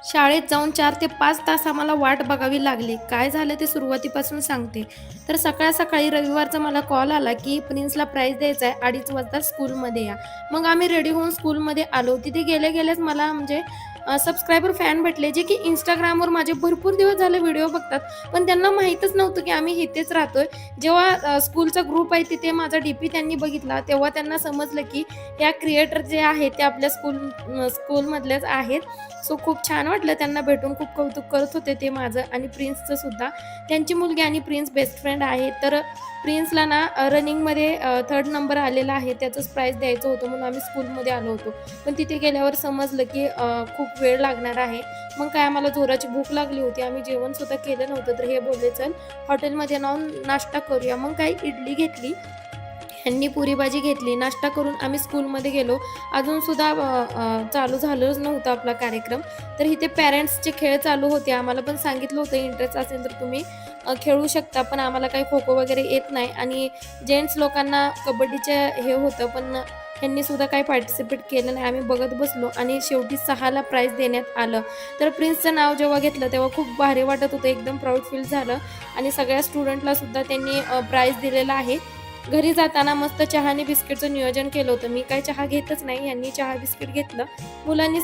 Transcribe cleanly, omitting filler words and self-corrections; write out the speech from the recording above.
शाळेत जाऊन 4 ते 5 तास आम्हाला वाट बघावी लागली. काय झालं ते सुरुवातीपासून सांगते. तर सकाळी रविवारचा मला कॉल आला, की प्रिन्सला प्राईज द्यायचा आहे, 2:30 वाजता स्कूलमध्ये या. मग आम्ही रेडी होऊन स्कूलमध्ये आलो. तिथे गेल्या-गेल्याच मला म्हणजे सबस्क्रायबर फॅन भेटले, जे की Instagramवर माझे भरपूर दिवस झाले व्हिडिओ बघतात. पण त्यांना माहीतच नव्हतं, की आम्ही इथेच राहतोय. जेव्हा स्कूलचा ग्रुप आहे तिथे माझा डी-पी त्यांनी बघितला, तेव्हा त्यांना समजलं, की ह्या क्रिएटर जे आहेत ते आपल्या स्कूलमधलेच आहेत. सो खूप छान वाटलं त्यांना भेटून. खूप कौतुक करत होते ते माझं आणि प्रिन्सचं सुद्धा. त्यांची मुलगी आणि प्रिन्स बेस्ट फ्रेंड आहे. तर प्रिन्सला ना रनिंगमध्ये 3rd नंबर आलेला आहे. त्याचंच प्राईज द्यायचं होतं म्हणून आम्ही स्कूलमध्ये आलो होतो. पण तिथे गेल्यावर समजलं, की खूप वेळ लागणार आहे. मग काय आम्हाला जोराची भूक लागली होती. आम्ही जेवणसुद्धा केलं नव्हतं. तर हे बोलले, "चल हॉटेलमध्ये जाऊन नाश्ता करूया." मग काय इडली घेतली. ह्यांनी पुरी भाजी घेतली. नाश्ता करून आम्ही स्कूलमध्ये गेलो. अजूनसुद्धा चालू झालंच नव्हतं आपला कार्यक्रम. तर इथे पॅरेंट्सचे खेळ चालू होते. आम्हाला पण सांगितलं होतं, इंटरेस्ट असेल तर तुम्ही खेळू शकता. पण आम्हाला काही खो-खो वगैरे येत नाही आणि जेंट्स लोकांना कबड्डीचे हे होतं, पण ह्यांनी सुद्धा काही पार्टिसिपेट केलं नाही. आम्ही बघत बसलो आणि शेवटी 6ला प्राईज देण्यात आलं. तर प्रिन्सचं नाव जेव्हा घेतलं तेव्हा खूप भारी वाटत होतं. एकदम प्राऊड फील झालं आणि सगळ्या स्टुडंटला सुद्धा त्यांनी प्राईज दिलेला आहे. घरी जाताना मस्त चहा आणि बिस्किटचं नियोजन केलं होतं. मी काही चहा घेतच नाही. ह्यांनी चहा बिस्किट घेतलं. मुलांनी